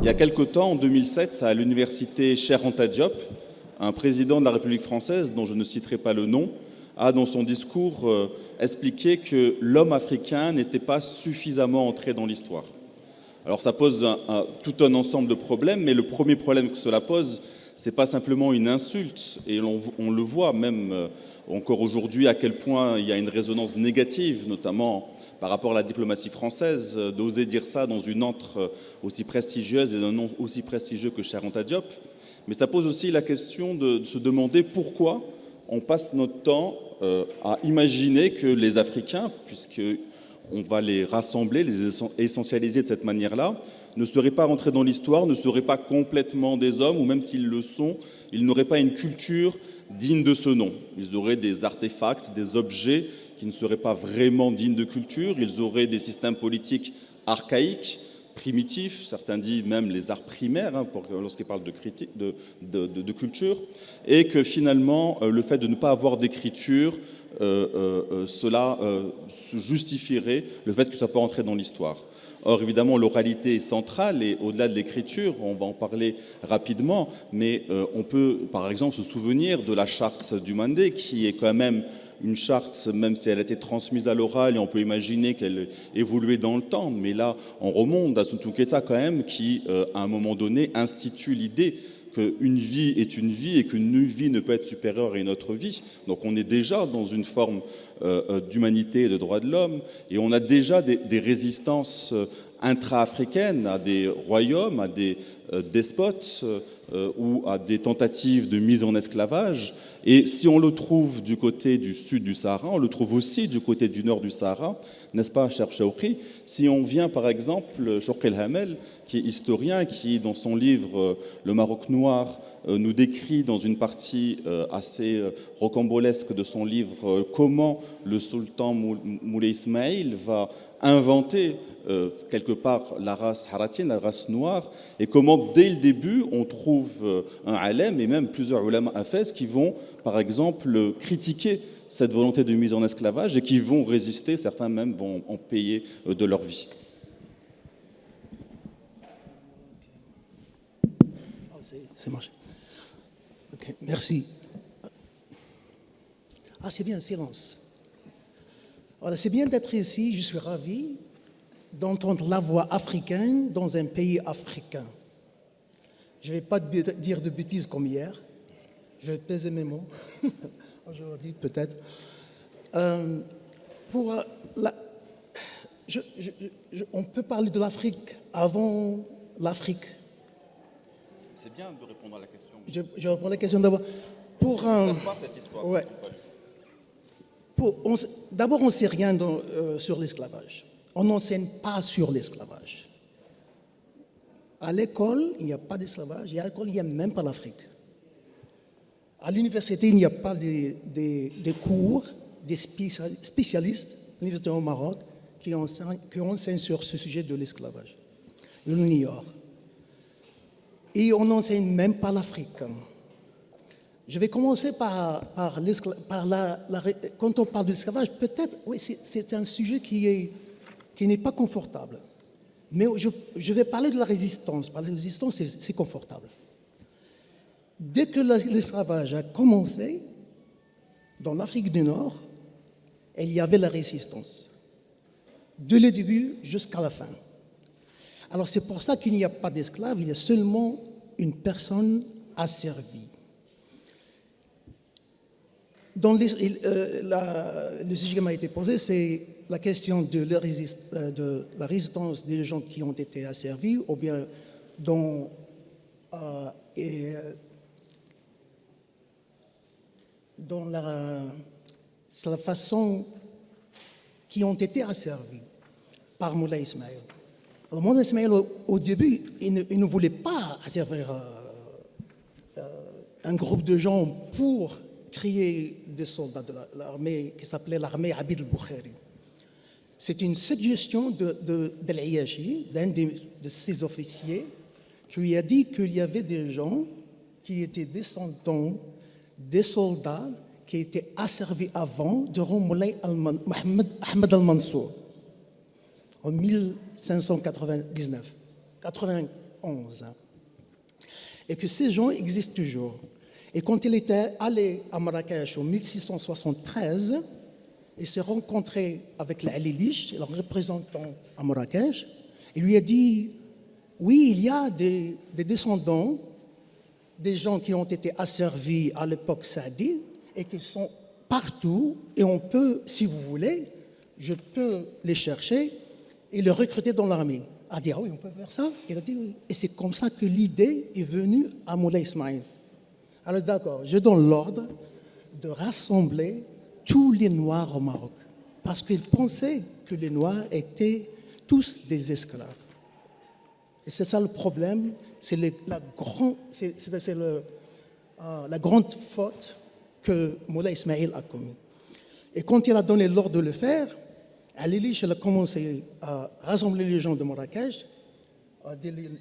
y a quelque temps, en 2007, à l'université Cheikh Anta Diop, un président de la République française, dont je ne citerai pas le nom, a dans son discours expliqué que l'homme africain n'était pas suffisamment entré dans l'histoire. Alors ça pose tout un ensemble de problèmes, mais le premier problème que cela pose, c'est pas simplement une insulte, et on le voit même encore aujourd'hui à quel point il y a une résonance négative, notamment par rapport à la diplomatie française, d'oser dire ça dans une antre aussi prestigieuse et d'un nom aussi prestigieux que Cheikh Anta Diop. Mais ça pose aussi la question de se demander pourquoi on passe notre temps à imaginer que les Africains, puisqu'on va les rassembler, les essentialiser de cette manière-là, ne seraient pas rentrés dans l'histoire, ne seraient pas complètement des hommes, ou même s'ils le sont, ils n'auraient pas une culture digne de ce nom. Ils auraient des artefacts, des objets qui ne seraient pas vraiment dignes de culture, ils auraient des systèmes politiques archaïques, primitifs, certains disent même les arts primaires, lorsqu'ils parlent de culture, et que finalement, le fait de ne pas avoir d'écriture, cela justifierait le fait que ça peut entrer dans l'histoire. Or, évidemment, l'oralité est centrale et au-delà de l'écriture, on va en parler rapidement, mais on peut, par exemple, se souvenir de la charte du Mandé, qui est quand même une charte, même si elle a été transmise à l'oral, et on peut imaginer qu'elle évoluait dans le temps, mais là, on remonte à Suntou Keita quand même, qui, à un moment donné, institue l'idée qu'une vie est une vie et qu'une vie ne peut être supérieure à une autre vie. Donc on est déjà dans une forme d'humanité et de droits de l'homme, et on a déjà des résistances intra-africaines à des royaumes, à des despotes ou à des tentatives de mise en esclavage. Et si on le trouve du côté du sud du Sahara, on le trouve aussi du côté du nord du Sahara, n'est-ce pas, cher Chawki? Si on vient par exemple, Chawki El-Hamel, qui est historien, qui dans son livre Le Maroc noir nous décrit dans une partie assez rocambolesque de son livre comment le sultan Moulay Ismaïl va inventer quelque part la race haratine, la race noire, et comment dès le début on trouve un alem et même plusieurs ulama hafez qui vont par exemple critiquer cette volonté de mise en esclavage et qui vont résister, certains même vont en payer de leur vie. C'est marché. Okay, merci. Ah, c'est bien, silence. Voilà, c'est bien d'être ici, je suis ravi d'entendre la voix africaine dans un pays africain. Je ne vais pas dire de bêtises comme hier, je vais peser mes mots, aujourd'hui peut-être. On peut parler de l'Afrique avant l'Afrique. C'est bien de répondre à la question. Je reprends la question d'abord. Pour un... C'est pas cette histoire. Ouais. D'abord, on ne sait rien sur l'esclavage. On n'enseigne pas sur l'esclavage. À l'école, il n'y a pas d'esclavage. Et à l'école, il n'y a même pas l'Afrique. À l'université, il n'y a pas des cours, des spécialistes, l'université au Maroc, qui enseignent sur ce sujet de l'esclavage. Ils l'ignorent. Et on n'enseigne même pas l'Afrique. Je vais commencer quand on parle de l'esclavage, peut-être, oui, c'est un sujet qui n'est pas confortable. Mais je vais parler de la résistance. Parler de la résistance, c'est confortable. Dès que l'esclavage a commencé, dans l'Afrique du Nord, il y avait la résistance. De le début jusqu'à la fin. Alors c'est pour ça qu'il n'y a pas d'esclaves, il y a seulement une personne asservie. Le sujet qui m'a été posé, c'est la question de la résistance des gens qui ont été asservis, ou bien dans la façon qui ont été asservis par Moulay Ismaïl. Alors, Moulay Ismaïl, au début, il ne voulait pas asservir un groupe de gens pour créer des soldats de l'armée qui s'appelait l'armée Abid al-Bukhari. C'est une suggestion de l'Ayachi, d'un de ses officiers, qui lui a dit qu'il y avait des gens qui étaient descendants des soldats qui étaient asservis avant durant Moulay Ahmed al-Mansour en 1599. 1911. Et que ces gens existent toujours. Et quand il était allé à Marrakech en 1673, il s'est rencontré avec l'Alilich, le représentant à Marrakech. Il lui a dit, oui, il y a des descendants, des gens qui ont été asservis à l'époque saadie et qui sont partout. Et on peut, si vous voulez, je peux les chercher et les recruter dans l'armée. Il a dit, ah oui, on peut faire ça. Il a dit oui. Et c'est comme ça que l'idée est venue à Moulay Ismaïl. Alors d'accord, je donne l'ordre de rassembler tous les Noirs au Maroc. Parce qu'il pensait que les Noirs étaient tous des esclaves. Et c'est ça le problème, c'est la grande faute que Moulay Ismaïl a commise. Et quand il a donné l'ordre de le faire, Al-Ilich a commencé à rassembler les gens de Marrakech,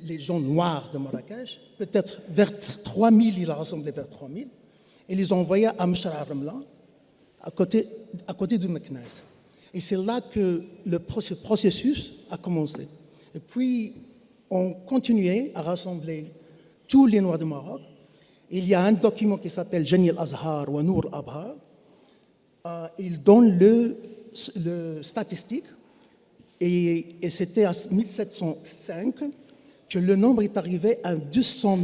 les gens noirs de Marrakech, peut-être vers 3000, il a rassemblé vers 3000, et les a envoyés à Mchar al-Ramla, à côté de Meknès. Et c'est là que ce processus a commencé. Et puis, on continuait à rassembler tous les Noirs du Maroc. Il y a un document qui s'appelle Jani al-Azhar wa Nour Abha. Il donne le statistique. Et c'était à 1705 que le nombre est arrivé à 200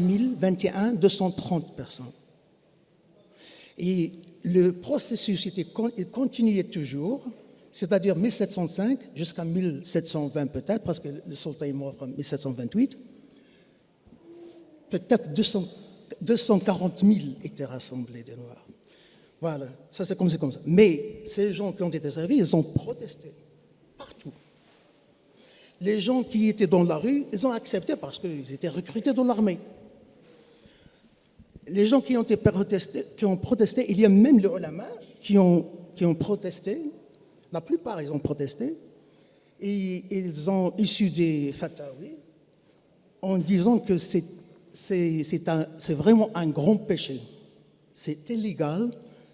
230 personnes. Et le processus il continuait toujours, c'est-à-dire 1705 jusqu'à 1720 peut-être, parce que le sultan est mort en 1728. Peut-être 240 000 étaient rassemblés des Noirs. Voilà, ça c'est comme ça. Mais ces gens qui ont été servis, ils ont protesté partout. Les gens qui étaient dans la rue, ils ont accepté parce qu'ils étaient recrutés dans l'armée. Les gens qui ont protesté, il y a même les ulama qui ont protesté. La plupart, ils ont protesté. Et ils ont issu des fatawis en disant que c'est vraiment un grand péché. C'est illégal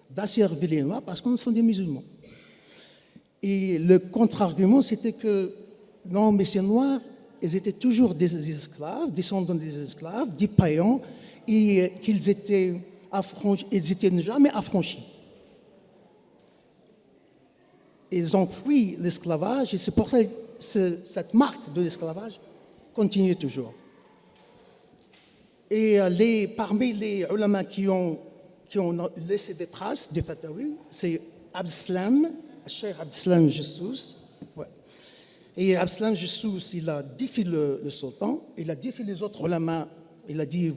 d'asservir les Noirs parce qu'on sont des musulmans. Et le contre-argument, c'était que non, mais ces Noirs, ils étaient toujours des esclaves, descendants des esclaves, des païens, et qu'ils étaient affranchis, ils n'étaient jamais affranchis. Ils ont fui l'esclavage, et c'est pour ça que cette marque de l'esclavage continue toujours. Et parmi les ulama qui ont laissé des traces des fatawis, c'est Abdeslam, Cheikh Abdeslam Jussous. Ouais. Et Abdeslam Jussous, il a défié le sultan, il a défié les autres ulama, il a dit,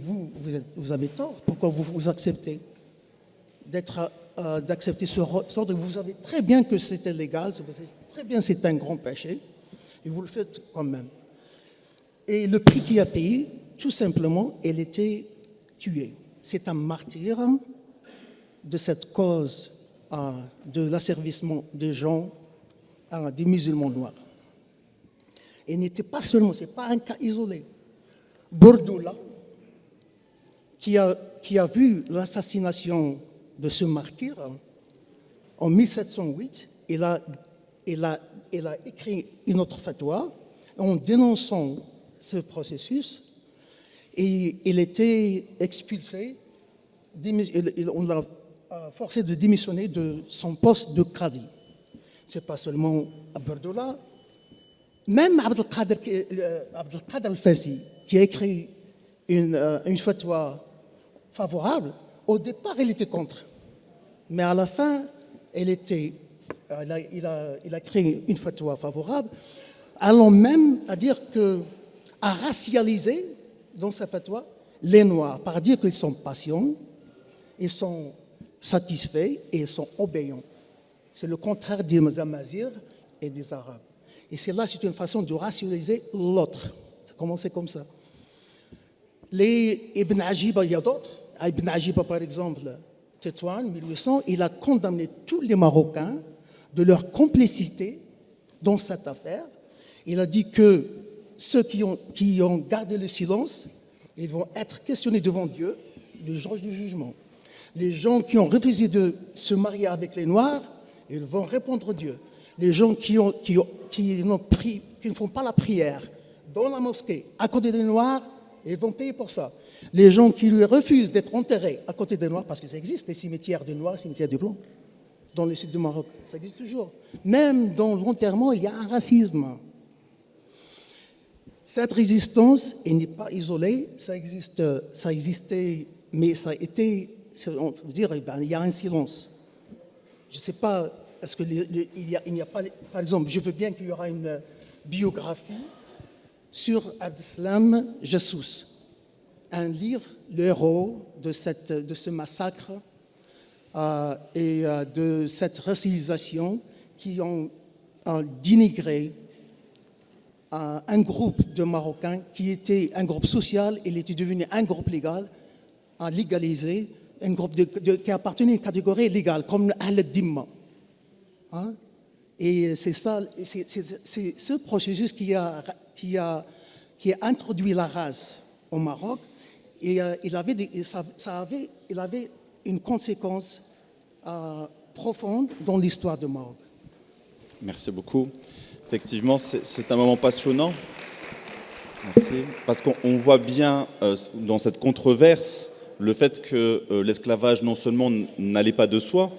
vous avez tort, pourquoi vous acceptez d'accepter ce ordre, vous savez très bien que c'était légal, vous savez très bien que c'est un grand péché, et vous le faites quand même. Et le prix qu'il a payé, tout simplement, il était tué. C'est un martyr de cette cause de l'asservissement des gens, des musulmans noirs. Et n'était pas seulement, ce n'est pas un cas isolé. Bordoula, qui a vu l'assassination de ce martyr en 1708, il a écrit une autre fatwa en dénonçant ce processus et il était expulsé, on l'a forcé de démissionner de son poste de qadi. Ce n'est pas seulement à Bordoula, même Abdelkader al-Fassi, qui a écrit une fatwa favorable, au départ il était contre. Mais à la fin, il a créé une fatwa favorable, allant même à dire à racialiser dans sa fatwa les Noirs, par dire qu'ils sont patients, ils sont satisfaits et ils sont obéissants. C'est le contraire des Amazirs et des Arabes. Et c'est une façon de racialiser l'autre. Ça a commencé comme ça. Les Ibn Ajiba, il y a d'autres. Ibn Ajiba, par exemple, Tétouan, 1800, il a condamné tous les Marocains de leur complicité dans cette affaire. Il a dit que ceux qui ont gardé le silence, ils vont être questionnés devant Dieu, le jour du jugement. Les gens qui ont refusé de se marier avec les Noirs, ils vont répondre à Dieu. Les gens qui ne font pas la prière dans la mosquée à côté des Noirs, Et ils vont payer pour ça. Les gens qui lui refusent d'être enterrés à côté des Noirs, parce que ça existe, les cimetières de Noirs, cimetières de Blancs, dans le sud du Maroc, ça existe toujours. Même dans l'enterrement, il y a un racisme. Cette résistance, elle n'est pas isolée, ça existait, mais ça a été, on peut dire, il y a un silence. Je ne sais pas, est-ce il n'y a pas, par exemple, je veux bien qu'il y aura une biographie sur Abdeslam Jassous, un livre, le héros de ce massacre et de cette racialisation qui ont dénigré un groupe de Marocains qui était un groupe social, il était devenu un groupe légal, légalisé, un groupe qui appartenait à une catégorie légale, comme Al-Dimma. Hein? Et c'est ça, c'est ce processus qui a introduit la race au Maroc, et il avait une conséquence profonde dans l'histoire du Maroc. Merci beaucoup. Effectivement, c'est un moment passionnant. Merci. Parce qu'on voit bien dans cette controverse le fait que l'esclavage non seulement n'allait pas de soi,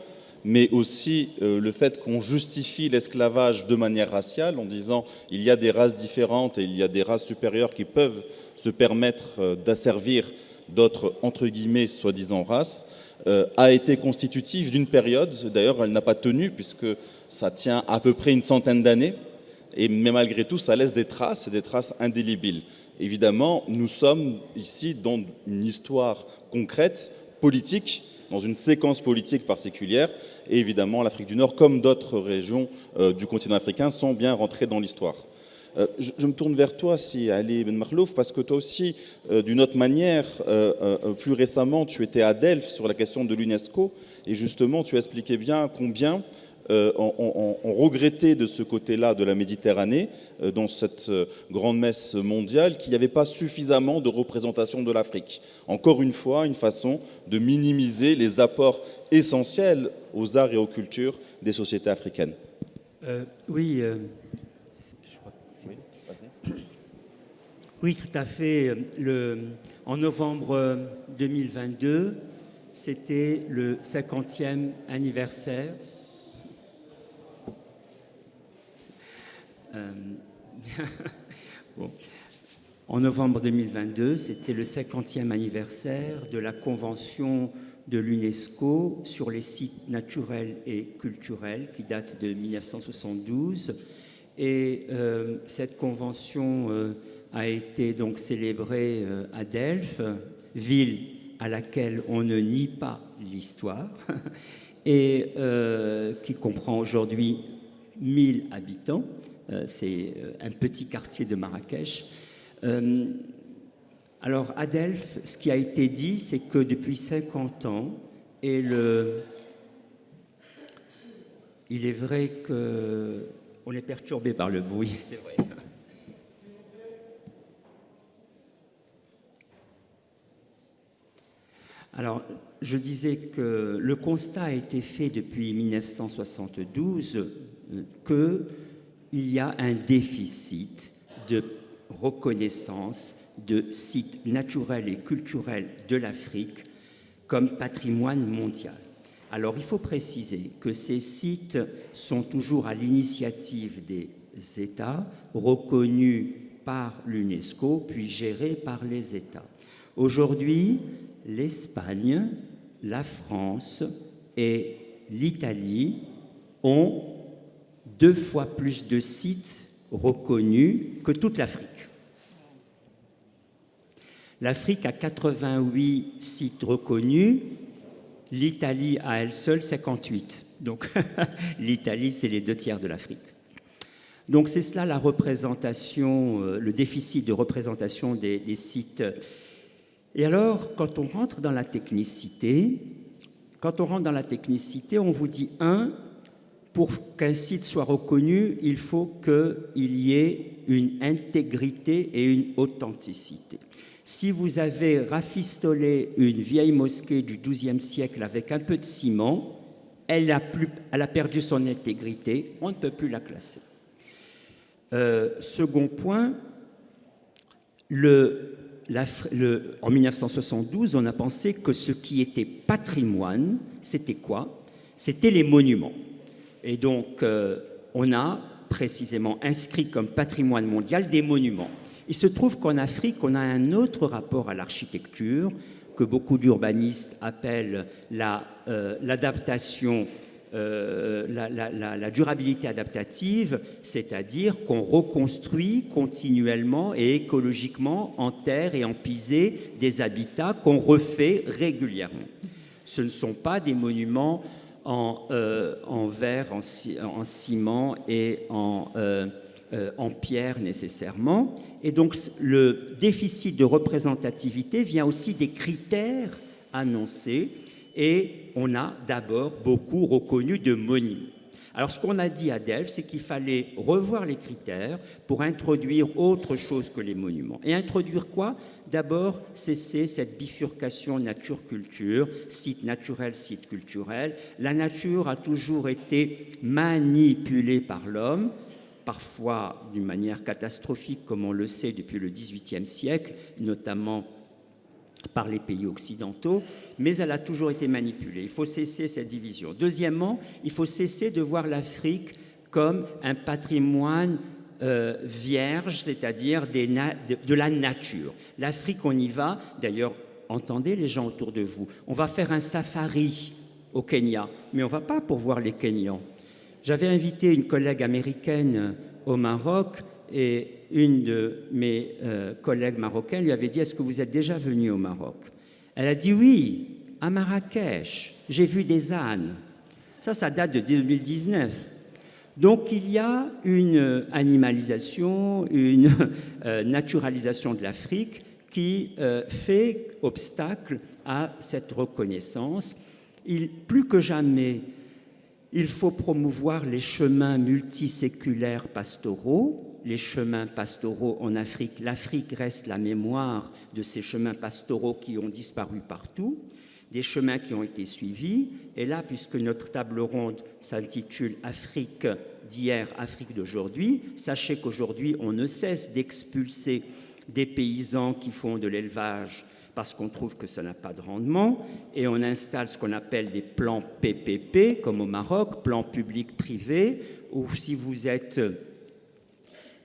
mais aussi le fait qu'on justifie l'esclavage de manière raciale en disant il y a des races différentes et il y a des races supérieures qui peuvent se permettre d'asservir d'autres, entre guillemets, soi-disant races, a été constitutive d'une période. D'ailleurs, elle n'a pas tenu puisque ça tient à peu près une centaine d'années. Mais malgré tout, ça laisse des traces indélébiles. Évidemment, nous sommes ici dans une histoire concrète, politique, dans une séquence politique particulière. Et évidemment, l'Afrique du Nord, comme d'autres régions du continent africain, sont bien rentrées dans l'histoire. Je me tourne vers toi, si Ali Ben Marlouf, parce que toi aussi, d'une autre manière, plus récemment, tu étais à Delphes sur la question de l'UNESCO. Et justement, tu expliquais bien combien on regrettait de ce côté-là de la Méditerranée, dans cette grande messe mondiale, qu'il n'y avait pas suffisamment de représentation de l'Afrique. Encore une fois, une façon de minimiser les apports essentiels aux arts et aux cultures des sociétés africaines. Oui, oui, tout à fait. En novembre 2022, c'était le 50e anniversaire bon. En novembre 2022, c'était le 50e anniversaire de la Convention de l'UNESCO sur les sites naturels et culturels qui date de 1972. Et cette convention a été donc célébrée à Delphes, ville à laquelle on ne nie pas l'histoire, et qui comprend aujourd'hui 1000 habitants. C'est un petit quartier de Marrakech. Alors, à Delphes, ce qui a été dit, c'est que depuis 50 ans, il est vrai qu'on est perturbé par le bruit, c'est vrai. Alors, je disais que le constat a été fait depuis 1972 qu'il y a un déficit de reconnaissance de sites naturels et culturels de l'Afrique comme patrimoine mondial. Alors, il faut préciser que ces sites sont toujours à l'initiative des États, reconnus par l'UNESCO, puis gérés par les États. Aujourd'hui, l'Espagne, la France et l'Italie ont 2 fois plus de sites reconnus que toute l'Afrique. L'Afrique a 88 sites reconnus, l'Italie à elle seule 58. Donc l'Italie, c'est les 2 tiers de l'Afrique. Donc c'est cela la représentation, le déficit de représentation des sites. Et alors, quand on rentre dans la technicité, on vous dit, pour qu'un site soit reconnu, il faut qu'il y ait une intégrité et une authenticité. Si vous avez rafistolé une vieille mosquée du XIIe siècle avec un peu de ciment, elle a perdu son intégrité, on ne peut plus la classer. Second point, en 1972, on a pensé que ce qui était patrimoine, c'était quoi? C'était les monuments. Et donc, on a précisément inscrit comme patrimoine mondial des monuments. Il se trouve qu'en Afrique, on a un autre rapport à l'architecture que beaucoup d'urbanistes appellent l'adaptation, la durabilité adaptative, c'est-à-dire qu'on reconstruit continuellement et écologiquement en terre et en pisé des habitats qu'on refait régulièrement. Ce ne sont pas des monuments en verre, en ciment et en pierre nécessairement. Et donc le déficit de représentativité vient aussi des critères annoncés, et on a d'abord beaucoup reconnu de monuments. Alors ce qu'on a dit à Delft, c'est qu'il fallait revoir les critères pour introduire autre chose que les monuments. Et introduire quoi? D'abord, cesser cette bifurcation nature-culture, site naturel, site culturel. La nature a toujours été manipulée par l'homme, parfois d'une manière catastrophique, comme on le sait depuis le XVIIIe siècle, notamment par les pays occidentaux, mais elle a toujours été manipulée. Il faut cesser cette division. Deuxièmement, il faut cesser de voir l'Afrique comme un patrimoine vierge, c'est-à-dire de la nature. L'Afrique, on y va, d'ailleurs, entendez les gens autour de vous, on va faire un safari au Kenya, mais on ne va pas pour voir les Kenyans. J'avais invité une collègue américaine au Maroc, et une de mes collègues marocaines lui avait dit « Est-ce que vous êtes déjà venu au Maroc ?» Elle a dit « Oui, à Marrakech, j'ai vu des ânes. » Ça date de 2019. Donc il y a une animalisation, une naturalisation de l'Afrique qui fait obstacle à cette reconnaissance. Plus que jamais, il faut promouvoir les chemins multiséculaires pastoraux. Les chemins pastoraux en Afrique, l'Afrique reste la mémoire de ces chemins pastoraux qui ont disparu partout, des chemins qui ont été suivis. Et là, puisque notre table ronde s'intitule « Afrique d'hier, Afrique d'aujourd'hui », sachez qu'aujourd'hui, on ne cesse d'expulser des paysans qui font de l'élevage parce qu'on trouve que ça n'a pas de rendement, et on installe ce qu'on appelle des plans PPP, comme au Maroc, plans publics-privés, où si vous êtes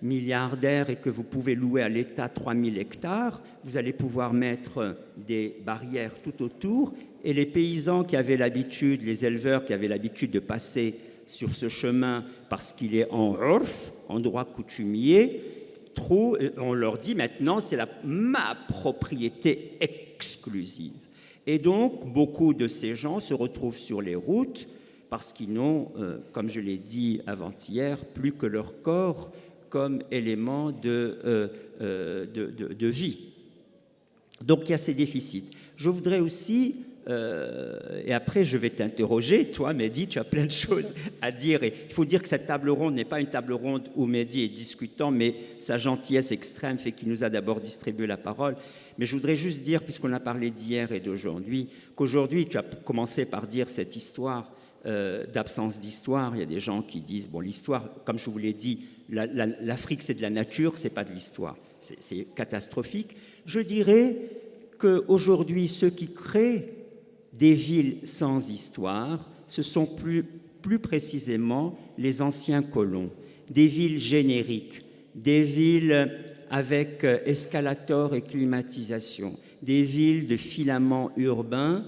milliardaire et que vous pouvez louer à l'État 3000 hectares, vous allez pouvoir mettre des barrières tout autour, et les paysans qui avaient l'habitude, les éleveurs qui avaient l'habitude de passer sur ce chemin parce qu'il est en urf, en droit coutumier, on leur dit maintenant c'est ma propriété exclusive. Et donc beaucoup de ces gens se retrouvent sur les routes parce qu'ils n'ont, comme je l'ai dit avant-hier, plus que leur corps comme élément de vie. Donc il y a ces déficits. Je voudrais aussi, et après je vais t'interroger, toi Mehdi, tu as plein de choses à dire. Et il faut dire que cette table ronde n'est pas une table ronde où Mehdi est discutant, mais sa gentillesse extrême fait qu'il nous a d'abord distribué la parole. Mais je voudrais juste dire, puisqu'on a parlé d'hier et d'aujourd'hui, qu'aujourd'hui tu as commencé par dire cette histoire d'absence d'histoire. Il y a des gens qui disent, bon, l'histoire, comme je vous l'ai dit, l'Afrique c'est de la nature, c'est pas de l'histoire, c'est catastrophique. Je dirais qu'aujourd'hui, ceux qui créent des villes sans histoire, ce sont plus précisément les anciens colons, des villes génériques, des villes avec escalator et climatisation, des villes de filaments urbains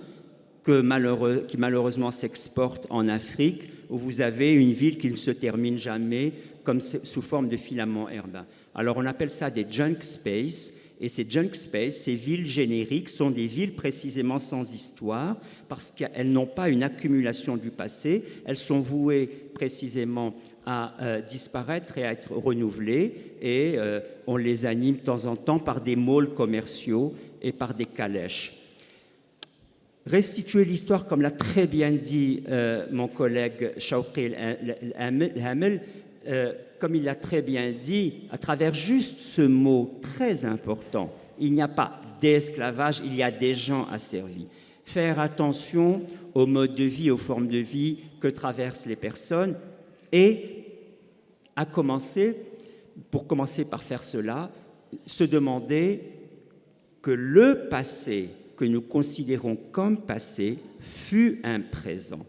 qui malheureusement s'exportent en Afrique, où vous avez une ville qui ne se termine jamais, comme sous forme de filaments urbains. Alors on appelle ça des junk space, et ces junk space, ces villes génériques, sont des villes précisément sans histoire, parce qu'elles n'ont pas une accumulation du passé, elles sont vouées précisément à disparaître et à être renouvelées, et on les anime de temps en temps par des malls commerciaux et par des calèches. Restituer l'histoire, comme l'a très bien dit mon collègue Shawqi El-Hamel, comme il l'a très bien dit, à travers juste ce mot très important, il n'y a pas d'esclavage, il y a des gens asservis. Faire attention aux modes de vie, aux formes de vie que traversent les personnes, et pour commencer par faire cela, se demander que le passé que nous considérons comme passé fut un présent.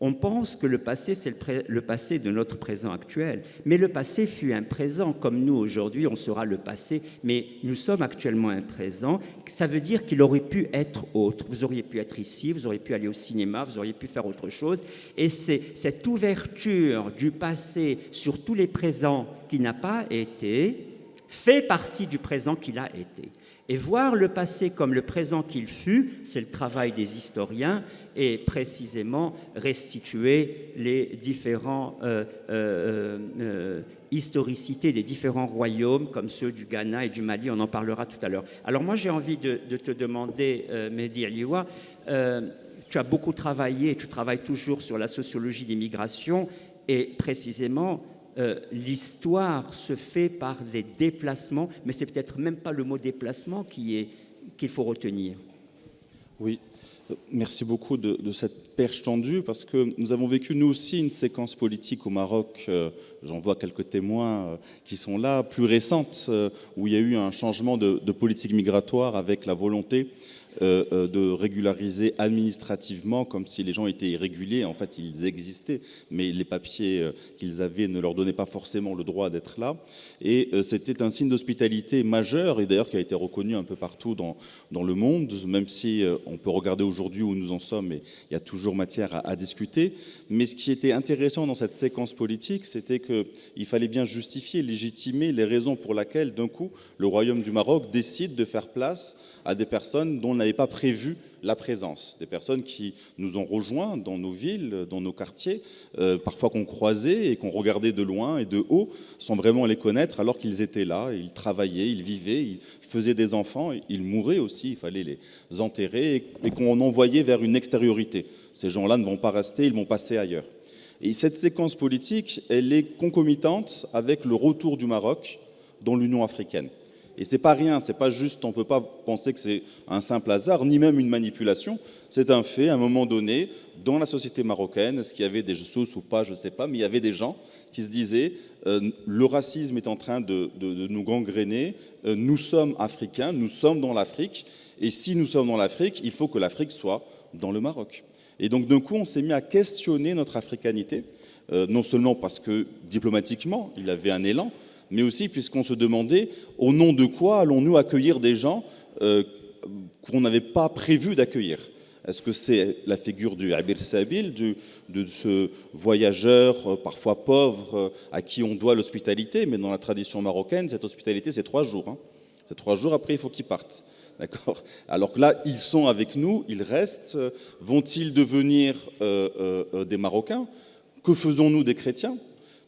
On pense que le passé, c'est le passé de notre présent actuel, mais le passé fut un présent, comme nous aujourd'hui, on sera le passé, mais nous sommes actuellement un présent. Ça veut dire qu'il aurait pu être autre. Vous auriez pu être ici, vous auriez pu aller au cinéma, vous auriez pu faire autre chose, et c'est cette ouverture du passé sur tous les présents qui n'a pas été, fait partie du présent qu'il a été. Et voir le passé comme le présent qu'il fut, c'est le travail des historiens, et précisément restituer les différents historicités des différents royaumes, comme ceux du Ghana et du Mali, on en parlera tout à l'heure. Alors moi, j'ai envie de te demander, Mehdi Aliwa, tu as beaucoup travaillé, tu travailles toujours sur la sociologie des migrations, et précisément, l'histoire se fait par des déplacements, mais c'est peut-être même pas le mot déplacement qu'il faut retenir. Oui, merci beaucoup de cette perche tendue, parce que nous avons vécu nous aussi une séquence politique au Maroc, j'en vois quelques témoins qui sont là, plus récente, où il y a eu un changement de politique migratoire avec la volonté de régulariser administrativement, comme si les gens étaient irréguliers. En fait, ils existaient, mais les papiers qu'ils avaient ne leur donnaient pas forcément le droit d'être là. Et c'était un signe d'hospitalité majeur, et d'ailleurs qui a été reconnu un peu partout dans le monde, même si on peut regarder aujourd'hui où nous en sommes, et il y a toujours matière à discuter. Mais ce qui était intéressant dans cette séquence politique, c'était qu'il fallait bien justifier, légitimer les raisons pour lesquelles, d'un coup, le Royaume du Maroc décide de faire place à des personnes dont on n'avait pas prévu la présence, des personnes qui nous ont rejoints dans nos villes, dans nos quartiers, parfois qu'on croisait et qu'on regardait de loin et de haut, sans vraiment les connaître, alors qu'ils étaient là, ils travaillaient, ils vivaient, ils faisaient des enfants, ils mouraient aussi, il fallait les enterrer, et qu'on envoyait vers une extériorité. Ces gens-là ne vont pas rester, ils vont passer ailleurs. Et cette séquence politique, elle est concomitante avec le retour du Maroc dans l'Union africaine. Et c'est pas rien, c'est pas juste, on peut pas penser que c'est un simple hasard, ni même une manipulation. C'est un fait, à un moment donné, dans la société marocaine, est-ce qu'il y avait des choses ou pas, je sais pas, mais il y avait des gens qui se disaient le racisme est en train de nous gangréner, nous sommes africains, nous sommes dans l'Afrique, et si nous sommes dans l'Afrique, il faut que l'Afrique soit dans le Maroc. Et donc d'un coup, on s'est mis à questionner notre africanité, non seulement parce que diplomatiquement, il avait un élan, mais aussi puisqu'on se demandait au nom de quoi allons-nous accueillir des gens qu'on n'avait pas prévu d'accueillir. Est-ce que c'est la figure du Abir Sabil, de ce voyageur parfois pauvre à qui on doit l'hospitalité, mais dans la tradition marocaine, cette hospitalité, c'est 3 jours. Hein. C'est 3 jours, après il faut qu'ils partent. D'accord ? Alors que là, ils sont avec nous, ils restent. Vont-ils devenir des Marocains ? Que faisons-nous des chrétiens ?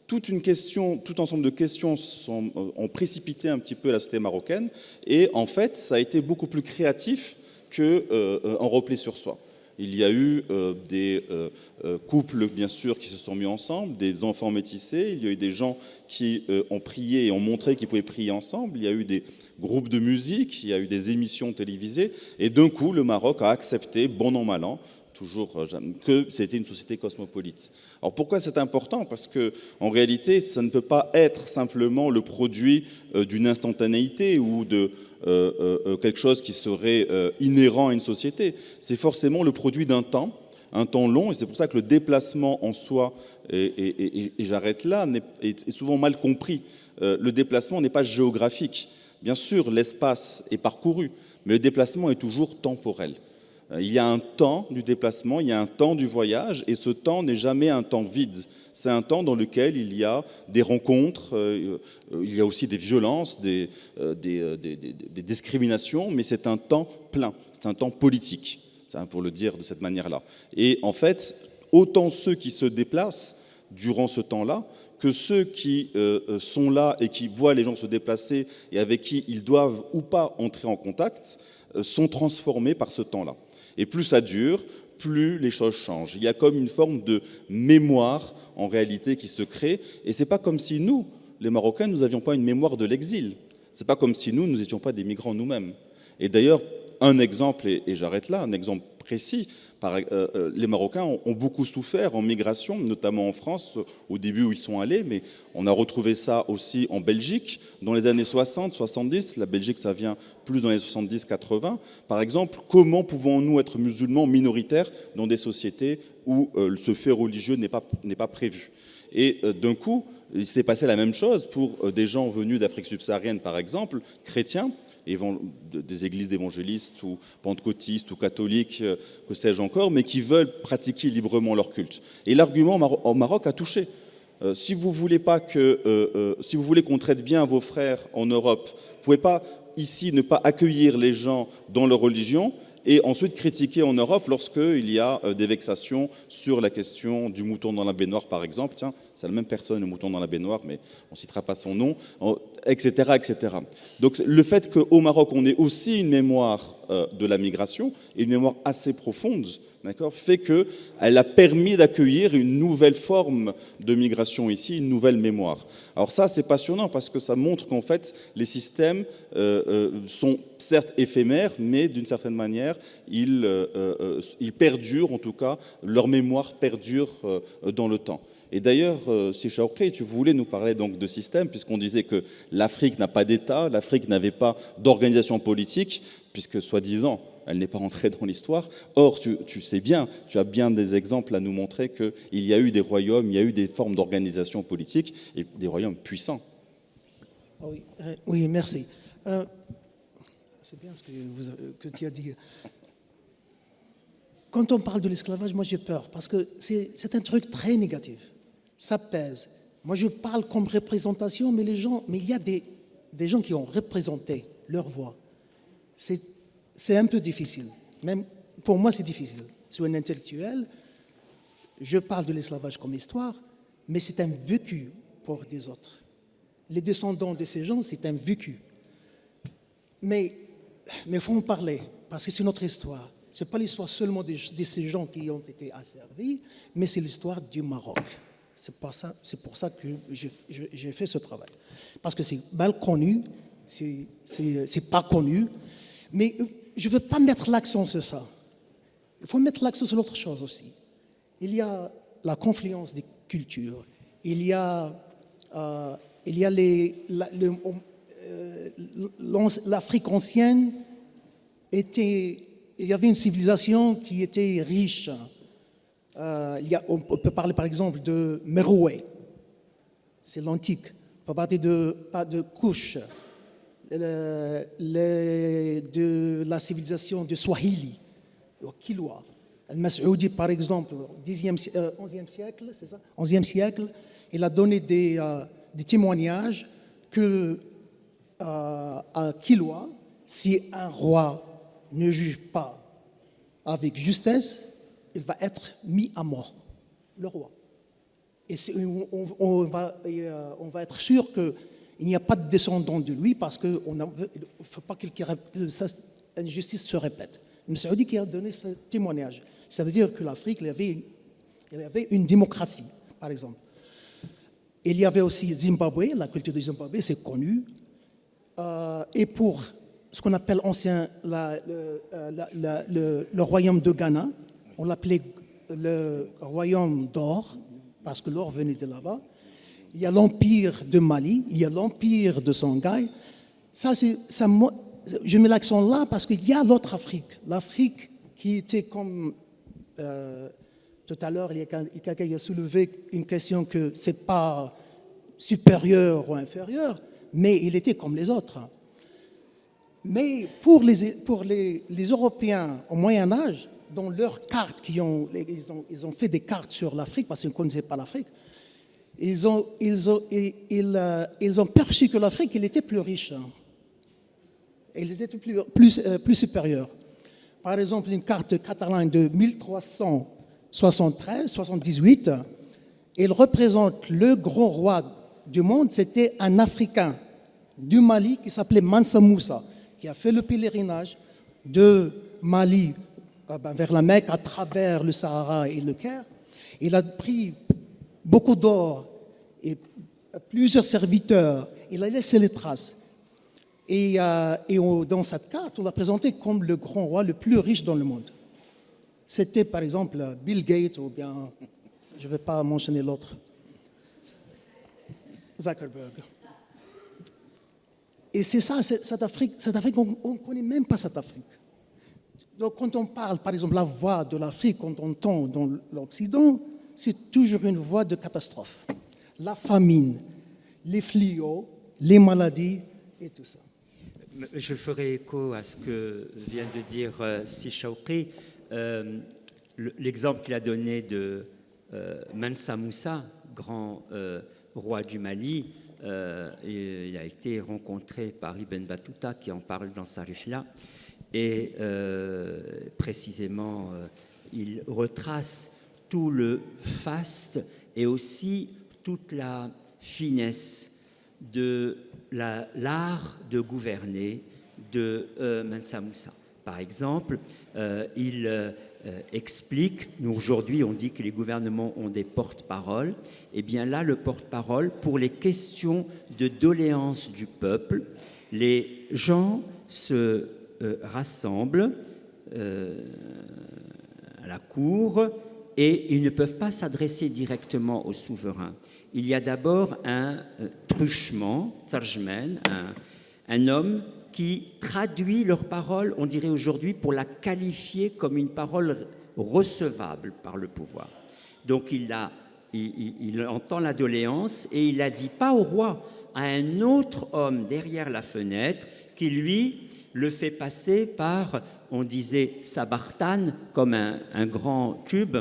Tout ensemble de questions ont précipité un petit peu la société marocaine, et en fait, ça a été beaucoup plus créatif qu'un repli sur soi. Il y a eu des couples, bien sûr, qui se sont mis ensemble, des enfants métissés, il y a eu des gens qui ont prié et ont montré qu'ils pouvaient prier ensemble, il y a eu des groupes de musique, il y a eu des émissions télévisées, et d'un coup, le Maroc a accepté, bon an, mal an, toujours que c'était une société cosmopolite. Alors pourquoi c'est important ? Parce que en réalité, ça ne peut pas être simplement le produit d'une instantanéité ou de quelque chose qui serait inhérent à une société. C'est forcément le produit d'un temps long, et c'est pour ça que le déplacement en soi, et j'arrête là, est souvent mal compris. Le déplacement n'est pas géographique. Bien sûr, l'espace est parcouru, mais le déplacement est toujours temporel. Il y a un temps du déplacement, il y a un temps du voyage, et ce temps n'est jamais un temps vide. C'est un temps dans lequel il y a des rencontres, il y a aussi des violences, des discriminations, mais c'est un temps plein, c'est un temps politique, pour le dire de cette manière-là. Et en fait, autant ceux qui se déplacent durant ce temps-là, que ceux qui sont là et qui voient les gens se déplacer et avec qui ils doivent ou pas entrer en contact, sont transformés par ce temps-là. Et plus ça dure, plus les choses changent. Il y a comme une forme de mémoire, en réalité, qui se crée. Et ce n'est pas comme si nous, les Marocains, nous n'avions pas une mémoire de l'exil. Ce n'est pas comme si nous n'étions pas des migrants nous-mêmes. Et d'ailleurs, un exemple, et j'arrête là, un exemple précis. Les Marocains ont beaucoup souffert en migration, notamment en France, au début où ils sont allés, mais on a retrouvé ça aussi en Belgique. Dans les années 60, 70, la Belgique, ça vient plus dans les 70, 80. Par exemple, comment pouvons-nous être musulmans minoritaires dans des sociétés où ce fait religieux n'est pas prévu? Et d'un coup, il s'est passé la même chose pour des gens venus d'Afrique subsaharienne, par exemple, chrétiens, des églises d'évangélistes ou pentecôtistes ou catholiques, que sais-je encore, mais qui veulent pratiquer librement leur culte. Et l'argument au Maroc a touché. Si vous voulez qu'on traite bien vos frères en Europe, vous ne pouvez pas ici ne pas accueillir les gens dans leur religion et ensuite critiquer en Europe lorsqu'il y a des vexations sur la question du mouton dans la baignoire, par exemple. Tiens, c'est la même personne, le mouton dans la baignoire, mais on ne citera pas son nom, etc., etc. Donc le fait qu'au Maroc, on ait aussi une mémoire de la migration, et une mémoire assez profonde, d'accord, fait qu'elle a permis d'accueillir une nouvelle forme de migration ici, une nouvelle mémoire. Alors ça, c'est passionnant parce que ça montre qu'en fait, les systèmes sont certes éphémères, mais d'une certaine manière, ils perdurent, en tout cas, leur mémoire perdure dans le temps. Et d'ailleurs, si Chaoukri, tu voulais nous parler donc de système, puisqu'on disait que l'Afrique n'a pas d'État, l'Afrique n'avait pas d'organisation politique, puisque soi-disant, elle n'est pas entrée dans l'histoire. Or, tu sais bien, tu as bien des exemples à nous montrer qu'il y a eu des royaumes, il y a eu des formes d'organisation politique et des royaumes puissants. Oui, oui, merci. C'est bien ce que tu as dit. Quand on parle de l'esclavage, moi j'ai peur, parce que c'est un truc très négatif. Ça pèse. Moi je parle comme représentation, mais il y a des gens qui ont représenté leur voix. C'est un peu difficile. Même pour moi c'est difficile. Je suis un intellectuel, je parle de l'esclavage comme histoire, mais c'est un vécu pour des autres. Les descendants de ces gens, c'est un vécu. Mais il faut en parler, parce que c'est notre histoire. Ce n'est pas l'histoire seulement de ces gens qui ont été asservis, mais c'est l'histoire du Maroc. C'est pour ça que j'ai fait ce travail. Parce que c'est mal connu, c'est pas connu, mais je ne veux pas mettre l'accent sur ça. Il faut mettre l'accent sur l'autre chose aussi. Il y a la confluence des cultures, il y a l'Afrique ancienne il y avait une civilisation qui était riche. On peut parler par exemple de Meroé, c'est l'antique. On peut parler de Kush, de la civilisation de Swahili, le Kilwa. Al-Mas'oudi par exemple, 11e siècle, c'est ça 11e siècle, il a donné des témoignages que à Kilwa, si un roi ne juge pas avec justesse, il va être mis à mort, le roi. Et on va être sûr qu'il n'y a pas de descendant de lui parce qu'il ne faut pas que cette injustice se répète. M. Saoudi qui a donné ce témoignage. C'est-à-dire que l'Afrique, il y avait une démocratie, par exemple. Il y avait aussi Zimbabwe, la culture du Zimbabwe, c'est connu. Et pour ce qu'on appelle le royaume de Ghana, on l'appelait le royaume d'or, parce que l'or venait de là-bas. Il y a l'empire de Mali, il y a l'empire de Songhai. Je mets l'accent là parce qu'il y a l'autre Afrique. L'Afrique qui était comme... tout à l'heure, il y a quelqu'un qui a soulevé une question que ce n'est pas supérieur ou inférieur, mais il était comme les autres. Mais pour les Européens au Moyen-Âge, dans leurs cartes, ils ont fait des cartes sur l'Afrique parce qu'ils ne connaissaient pas l'Afrique, ils ont perçu que l'Afrique elle était plus riche. Ils étaient plus supérieurs. Par exemple, une carte catalane de 1373-78, elle représente le grand roi du monde, c'était un Africain du Mali qui s'appelait Mansa Moussa, qui a fait le pèlerinage de Mali vers la Mecque à travers le Sahara et le Caire. Il a pris beaucoup d'or et plusieurs serviteurs. Il a laissé les traces. Et dans cette carte, on l'a présenté comme le grand roi le plus riche dans le monde. c'était par exemple Bill Gates ou bien, je ne vais pas mentionner l'autre, Zuckerberg. Et c'est ça, cette Afrique, on ne connaît même pas cette Afrique. Donc quand on parle, par exemple, la voix de l'Afrique, quand on entend dans l'Occident, c'est toujours une voix de catastrophe. La famine, les fléaux, les maladies et tout ça. Je ferai écho à ce que vient de dire Si Chaoukri. L'exemple qu'il a donné de Mansa Moussa, grand roi du Mali, il a été rencontré par Ibn Battuta qui en parle dans sa Rihla. Et précisément, il retrace tout le faste et aussi toute la finesse de l'art de gouverner de Mansa Moussa. Par exemple, il explique, nous aujourd'hui on dit que les gouvernements ont des porte-paroles, et bien là le porte-parole, pour les questions de doléances du peuple, les gens se rassemblent à la cour et ils ne peuvent pas s'adresser directement au souverain. Il y a d'abord un truchement, tsarjmen, un homme qui traduit leurs paroles, on dirait aujourd'hui, pour la qualifier comme une parole recevable par le pouvoir. Donc il entend la doléance et il la dit pas au roi, à un autre homme derrière la fenêtre qui, lui, le fait passer par, on disait, sabartane, comme un grand tube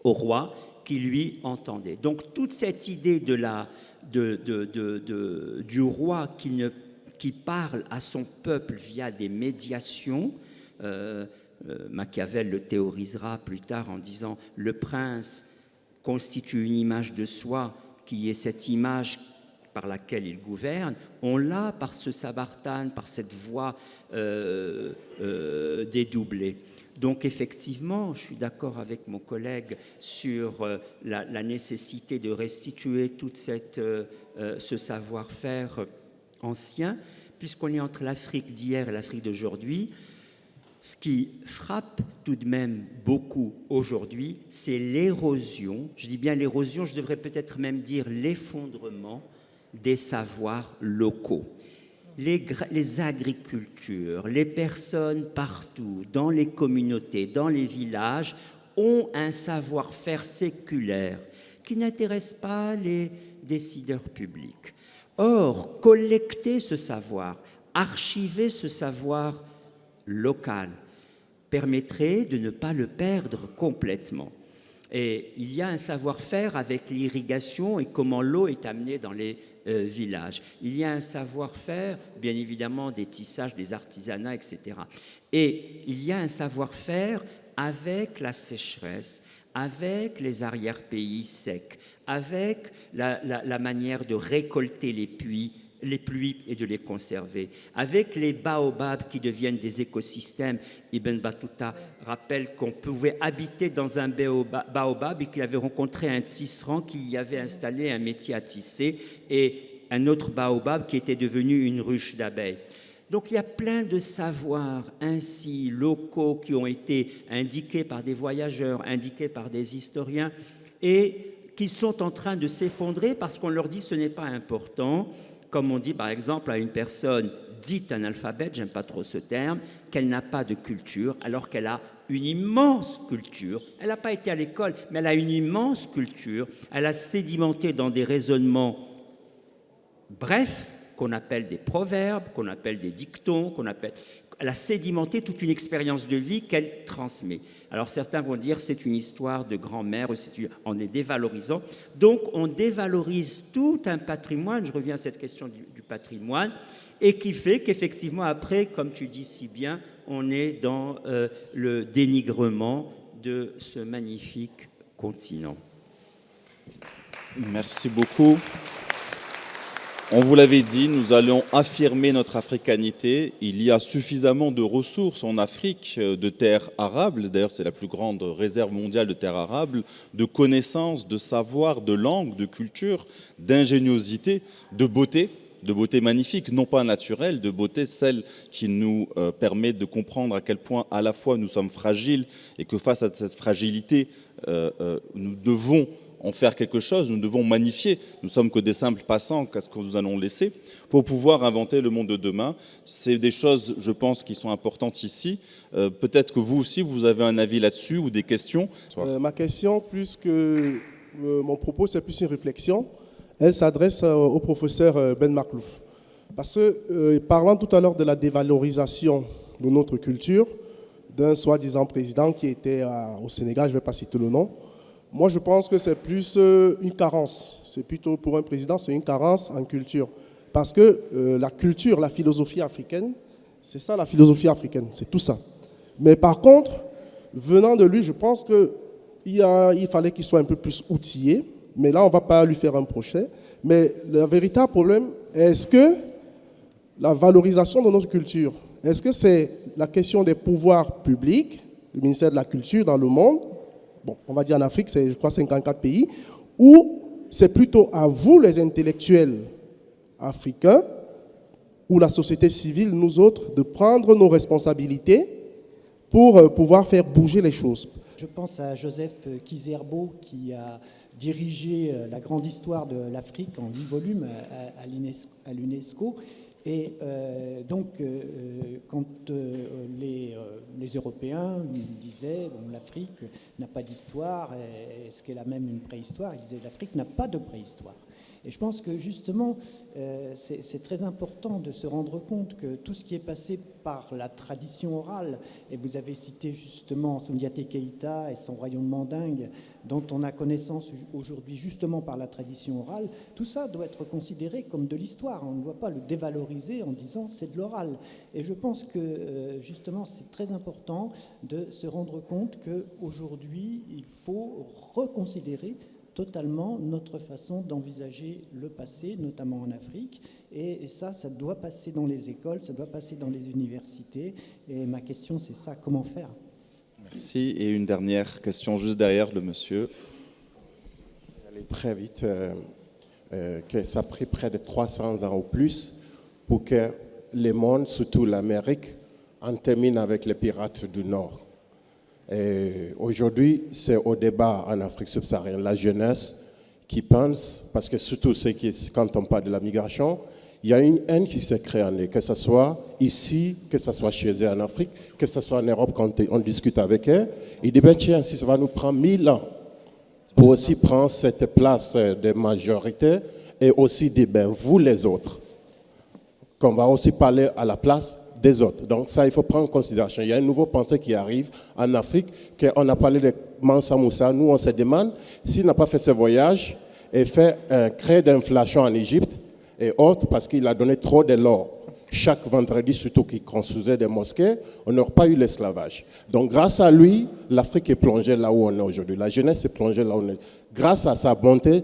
au roi, qui lui entendait. Donc toute cette idée du roi qui parle à son peuple via des médiations, Machiavel le théorisera plus tard en disant « le prince constitue une image de soi qui est cette image par laquelle il gouverne », on l'a par ce sabartane, par cette voix dédoublée. Donc effectivement, je suis d'accord avec mon collègue sur la nécessité de restituer tout ce savoir-faire ancien, puisqu'on est entre l'Afrique d'hier et l'Afrique d'aujourd'hui. Ce qui frappe tout de même beaucoup aujourd'hui, c'est l'érosion, je dis bien l'érosion, je devrais peut-être même dire l'effondrement des savoirs locaux. Les agricultures, les personnes partout, dans les communautés, dans les villages, ont un savoir-faire séculaire qui n'intéresse pas les décideurs publics. Or, collecter ce savoir, archiver ce savoir local, permettrait de ne pas le perdre complètement. Et il y a un savoir-faire avec l'irrigation et comment l'eau est amenée dans les villages. Il y a un savoir-faire, bien évidemment, des tissages, des artisanats, etc. Et il y a un savoir-faire avec la sécheresse, avec les arrière-pays secs, avec la manière de récolter les pluies et de les conserver, avec les baobabs qui deviennent des écosystèmes. Ibn Battuta rappelle qu'on pouvait habiter dans un baobab et qu'il avait rencontré un tisserand qui y avait installé un métier à tisser et un autre baobab qui était devenu une ruche d'abeilles. Donc il y a plein de savoirs ainsi locaux qui ont été indiqués par des voyageurs, indiqués par des historiens et qui sont en train de s'effondrer parce qu'on leur dit ce n'est pas important. Comme on dit par exemple à une personne dite analphabète, j'aime pas trop ce terme, qu'elle n'a pas de culture, alors qu'elle a une immense culture. Elle n'a pas été à l'école, mais elle a une immense culture. Elle a sédimenté dans des raisonnements brefs, qu'on appelle des proverbes, qu'on appelle des dictons, elle a sédimenté toute une expérience de vie qu'elle transmet. Alors certains vont dire c'est une histoire de grand-mère, en est dévalorisant. Donc on dévalorise tout un patrimoine, je reviens à cette question du patrimoine, et qui fait qu'effectivement après, comme tu dis si bien, on est dans le dénigrement de ce magnifique continent. Merci beaucoup. On vous l'avait dit, nous allons affirmer notre africanité. Il y a suffisamment de ressources en Afrique, de terres arables, d'ailleurs c'est la plus grande réserve mondiale de terres arables, de connaissances, de savoir, de langue, de culture, d'ingéniosité, de beauté. magnifique, non pas naturelle, de beauté celle qui nous permet de comprendre à quel point à la fois nous sommes fragiles et que face à cette fragilité, nous devons en faire quelque chose, nous devons magnifier. Nous sommes que des simples passants, qu'est-ce que nous allons laisser pour pouvoir inventer le monde de demain. C'est des choses, je pense, qui sont importantes ici. Peut-être que vous aussi, vous avez un avis là-dessus ou des questions. Ma question, plus que mon propos, c'est plus une réflexion. Elle s'adresse au professeur Ben Maklouf. Parce que, parlant tout à l'heure de la dévalorisation de notre culture, d'un soi-disant président qui était au Sénégal, je ne vais pas citer le nom, moi, je pense que c'est plus une carence. C'est plutôt pour un président, c'est une carence en culture. Parce que la culture, la philosophie africaine, c'est ça la philosophie africaine, c'est tout ça. Mais par contre, venant de lui, je pense qu'il fallait qu'il soit un peu plus outillé. Mais là, on ne va pas lui faire un procès. Mais le véritable problème, est-ce que la valorisation de notre culture, est-ce que c'est la question des pouvoirs publics, le ministère de la Culture dans le monde, bon, on va dire en Afrique, c'est, je crois, 54 pays, ou c'est plutôt à vous, les intellectuels africains, ou la société civile, nous autres, de prendre nos responsabilités pour pouvoir faire bouger les choses. Je pense à Joseph Kizerbo qui a dirigé la grande histoire de l'Afrique en 8 volumes à l'UNESCO. Et quand les Européens disaient bon, l'Afrique n'a pas d'histoire, est-ce qu'elle a même une préhistoire? Ils disaient l'Afrique n'a pas de préhistoire. Et je pense que justement, c'est très important de se rendre compte que tout ce qui est passé par la tradition orale, et vous avez cité justement Soundiaté Keïta et son royaume mandingue, dont on a connaissance aujourd'hui justement par la tradition orale, tout ça doit être considéré comme de l'histoire. On ne doit pas le dévaloriser en disant c'est de l'oral. Et je pense que justement c'est très important de se rendre compte qu'aujourd'hui il faut reconsidérer totalement notre façon d'envisager le passé, notamment en Afrique. Et ça doit passer dans les écoles, ça doit passer dans les universités. Et ma question, c'est ça, comment faire? Merci. Et une dernière question juste derrière le monsieur. Aller très vite, que ça a pris près de 300 ans ou plus pour que le monde, surtout l'Amérique, en termine avec les pirates du Nord. Et aujourd'hui, c'est au débat en Afrique subsaharienne, la jeunesse qui pense, parce que surtout quand on parle de la migration, il y a une haine qui s'est créée en eux, que ce soit ici, que ce soit chez eux en Afrique, que ce soit en Europe quand on discute avec eux. Ils disent, ben tiens, si ça va nous prendre 1000 ans pour aussi prendre cette place de majorité et aussi dire, ben vous les autres, qu'on va aussi parler à la place des autres. Donc ça, il faut prendre en considération. Il y a un nouveau pensée qui arrive en Afrique, qu'on a parlé de Mansa Moussa. Nous, on se demande s'il n'a pas fait ce voyage et fait un crée d'inflation en Égypte et autres, parce qu'il a donné trop de l'or. Chaque vendredi, surtout qu'il construisait des mosquées, on n'aurait pas eu l'esclavage. Donc grâce à lui, l'Afrique est plongée là où on est aujourd'hui. La jeunesse est plongée là où on est. Grâce à sa bonté,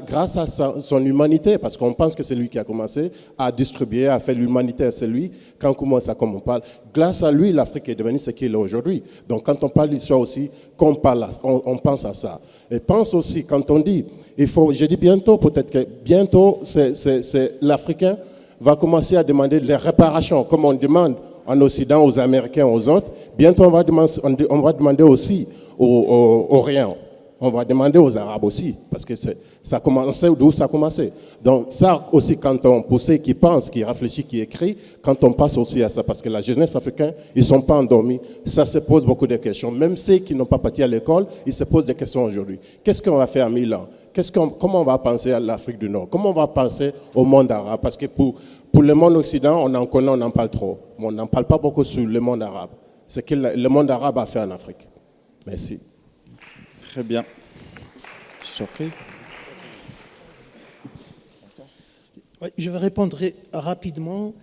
grâce à son humanité, parce qu'on pense que c'est lui qui a commencé à distribuer, à faire l'humanité, c'est lui, quand on commence à comme on parle. Grâce à lui, l'Afrique est devenue ce qu'elle est aujourd'hui. Donc quand on parle d'histoire aussi, on pense à ça. Et pense aussi, quand on dit, je dis bientôt, peut-être que bientôt, c'est l'Africain va commencer à demander les réparations, comme on demande en Occident aux Américains, aux autres. Bientôt, on va demander aussi aux Orients. On va demander aux Arabes aussi, parce que ça commence d'où ça a commencé. Donc ça aussi, quand on pousse, qui pense, qui réfléchit, qui écrit, quand on passe aussi à ça, parce que la jeunesse africaine, ils ne sont pas endormis, ça se pose beaucoup de questions. Même ceux qui n'ont pas parti à l'école, ils se posent des questions aujourd'hui. Qu'est-ce qu'on va faire à Milan? Comment on va penser à l'Afrique du Nord? Comment on va penser au monde arabe? Parce que pour le monde occidental, on en connaît, on en parle trop. Mais on n'en parle pas beaucoup sur le monde arabe. C'est ce que le monde arabe a fait en Afrique. Merci. Très bien. Surpris. Oui, je vais répondre rapidement.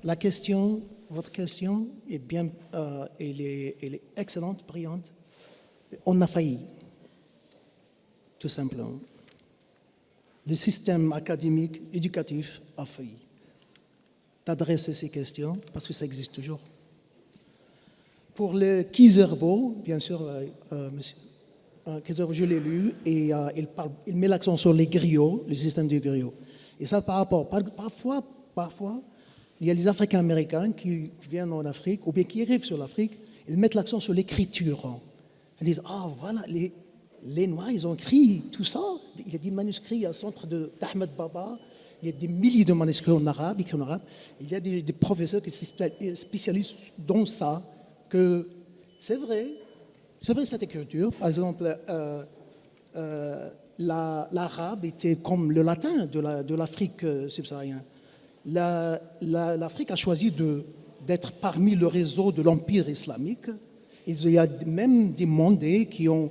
Votre question est bien, elle est excellente, brillante. On a failli, tout simplement. Le système académique, éducatif a failli d'adresser ces questions parce que ça existe toujours. Pour le Kizerbo, bien sûr, monsieur. Je l'ai lu et il met l'accent sur les griots, le système des griots. Et ça par rapport, parfois, il y a les Africains américains qui viennent en Afrique, ou bien qui arrivent sur l'Afrique, ils mettent l'accent sur l'écriture. Ils disent, ah voilà, les Noirs, ils ont écrit tout ça. Il y a des manuscrits au centre d'Ahmed Baba, il y a des milliers de manuscrits en arabe, écrits en arabe. Il y a des professeurs qui se spécialisent dans ça, que c'est vrai cette écriture. Par exemple, l'arabe était comme le latin de l'Afrique subsaharienne. L'Afrique a choisi d'être parmi le réseau de l'Empire islamique. Il y a même des Mandés qui ont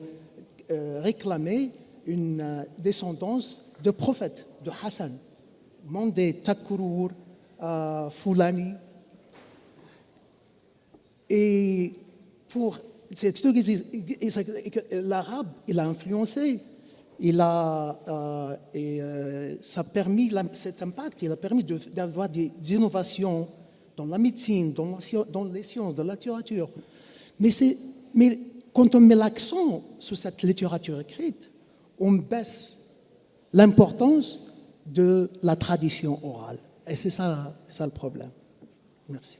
réclamé une descendance de prophètes, de Hassan. Mandé, Takour, Foulani. Et l'arabe, il a influencé. Ça a permis, cet impact, il a permis d'avoir des innovations dans la médecine, dans les sciences, dans la littérature. Mais quand on met l'accent sur cette littérature écrite, on baisse l'importance de la tradition orale. Et c'est ça le problème. Merci.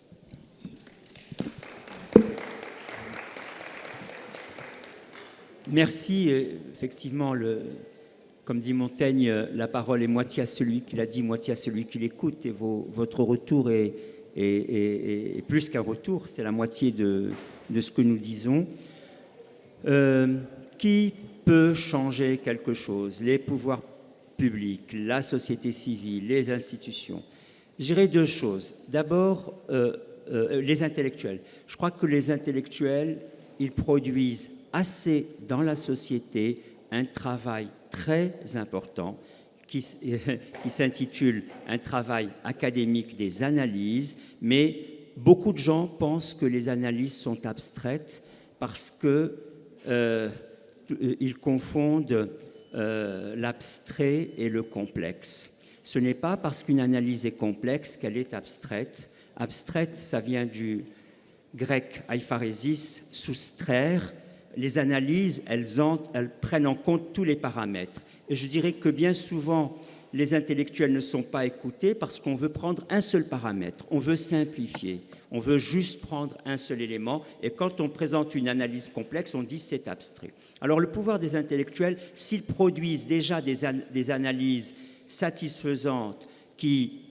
Merci. Effectivement, comme dit Montaigne, la parole est moitié à celui qui la dit, moitié à celui qui l'écoute. Et votre retour est plus qu'un retour, c'est la moitié de ce que nous disons. Qui peut changer quelque chose? Les pouvoirs publics, la société civile, les institutions. Je dirais deux choses. D'abord, les intellectuels. Je crois que les intellectuels, ils produisent assez dans la société un travail très important qui s'intitule un travail académique des analyses, mais beaucoup de gens pensent que les analyses sont abstraites parce qu'ils confondent l'abstrait et le complexe. Ce n'est pas parce qu'une analyse est complexe qu'elle est abstraite. Abstraite, ça vient du grec aipharésis, soustraire. Les analyses, elles prennent en compte tous les paramètres. Et je dirais que bien souvent, les intellectuels ne sont pas écoutés parce qu'on veut prendre un seul paramètre, on veut simplifier, on veut juste prendre un seul élément. Et quand on présente une analyse complexe, on dit c'est abstrait. Alors le pouvoir des intellectuels, s'ils produisent déjà des analyses satisfaisantes qui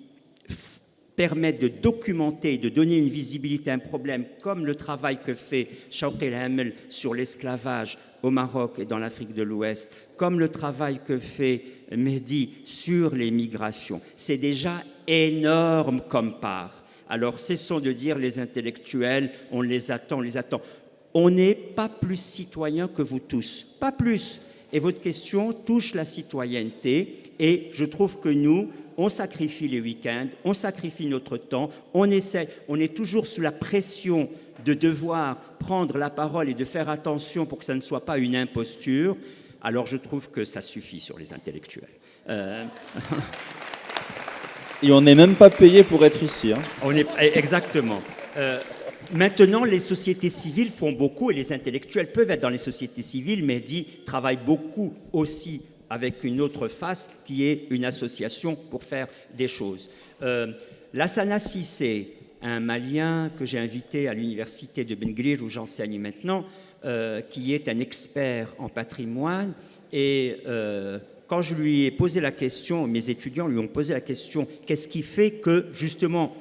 permettent de documenter, de donner une visibilité à un problème, comme le travail que fait Shawqi El-Hamel sur l'esclavage au Maroc et dans l'Afrique de l'Ouest, comme le travail que fait Mehdi sur les migrations. C'est déjà énorme comme part. Alors cessons de dire les intellectuels, on les attend. On n'est pas plus citoyens que vous tous, pas plus. Et votre question touche la citoyenneté, et je trouve que nous, on sacrifie les week-ends, on sacrifie notre temps, on est toujours sous la pression de devoir prendre la parole et de faire attention pour que ça ne soit pas une imposture. Alors je trouve que ça suffit sur les intellectuels. Et on n'est même pas payé pour être ici. Hein. Exactement. Maintenant, les sociétés civiles font beaucoup et les intellectuels peuvent être dans les sociétés civiles, mais travaille beaucoup aussi avec une autre face qui est une association pour faire des choses. Lassana Cissé, un Malien que j'ai invité à l'université de Ben Gurir où j'enseigne maintenant, qui est un expert en patrimoine, et quand je lui ai posé la question, mes étudiants lui ont posé la question, qu'est-ce qui fait que justement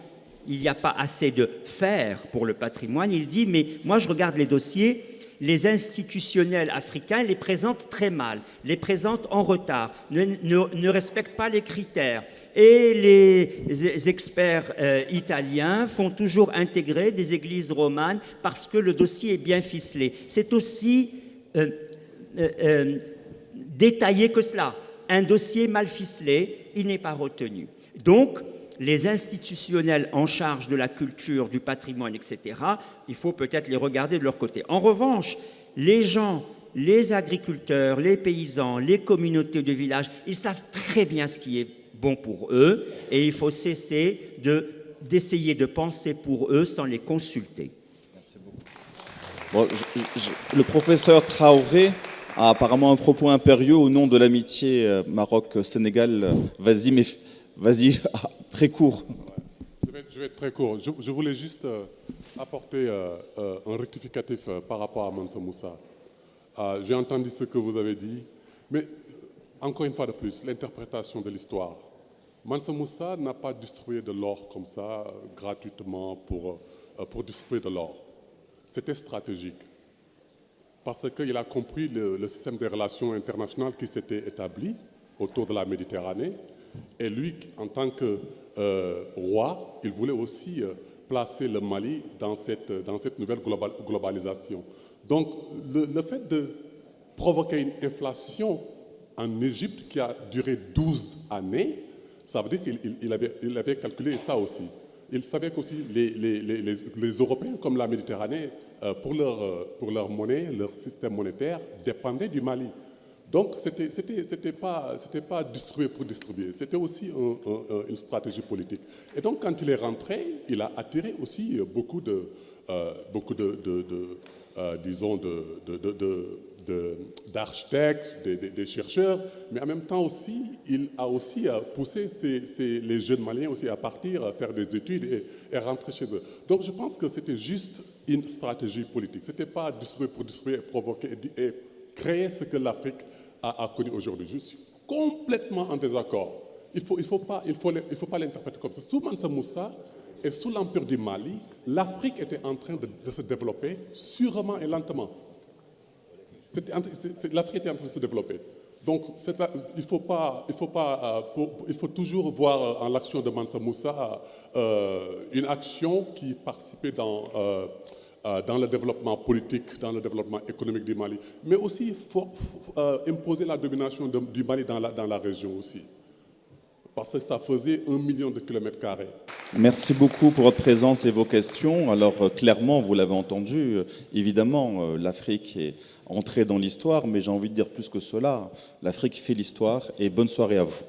il n'y a pas assez de faire pour le patrimoine? Il dit, mais moi je regarde les dossiers, les institutionnels africains les présentent très mal, les présentent en retard, ne respectent pas les critères. Et les experts italiens font toujours intégrer des églises romanes parce que le dossier est bien ficelé. C'est aussi détaillé que cela. Un dossier mal ficelé, il n'est pas retenu. Donc, les institutionnels en charge de la culture, du patrimoine, etc., il faut peut-être les regarder de leur côté. En revanche, les gens, les agriculteurs, les paysans, les communautés de village, ils savent très bien ce qui est bon pour eux et il faut cesser d'essayer de penser pour eux sans les consulter. Merci beaucoup. Bon, le professeur Traoré a apparemment un propos impérieux au nom de l'amitié Maroc-Sénégal. Vas-y, mais Vas-y, très court. Je vais être très court. Je voulais juste apporter un rectificatif par rapport à Mansa Moussa. J'ai entendu ce que vous avez dit, mais encore une fois de plus, l'interprétation de l'histoire. Mansa Moussa n'a pas distribué de l'or comme ça, gratuitement, pour distribuer de l'or. C'était stratégique. Parce qu'il a compris le système des relations internationales qui s'était établi autour de la Méditerranée. Et lui, en tant que roi, il voulait aussi placer le Mali dans cette nouvelle globalisation. Donc, le fait de provoquer une inflation en Égypte qui a duré 12 années, ça veut dire qu'il avait calculé ça aussi. Il savait qu'aussi les Européens, comme la Méditerranée, pour leur monnaie, leur système monétaire, dépendaient du Mali. Donc, c'était pas distribuer pour distribuer, c'était aussi une stratégie politique. Et donc, quand il est rentré, il a attiré aussi beaucoup d'architectes, des chercheurs, mais en même temps aussi, il a aussi poussé les jeunes Maliens aussi à partir, à faire des études et rentrer chez eux. Donc, je pense que c'était juste une stratégie politique. C'était pas distribuer pour distribuer, provoquer et créer ce que l'Afrique a connu aujourd'hui. Je suis complètement en désaccord. Il faut pas l'interpréter comme ça. Sous Mansa Moussa et sous l'empire du Mali, l'Afrique était en train de se développer sûrement et lentement. L'Afrique était en train de se développer. Donc, il faut toujours voir en l'action de Mansa Moussa une action qui participait dans le développement politique, dans le développement économique du Mali. Mais aussi, il faut imposer la domination du Mali dans la région aussi. Parce que ça faisait 1 million de kilomètres carrés. Merci beaucoup pour votre présence et vos questions. Alors, clairement, vous l'avez entendu, évidemment, l'Afrique est entrée dans l'histoire, mais j'ai envie de dire plus que cela. L'Afrique fait l'histoire et bonne soirée à vous.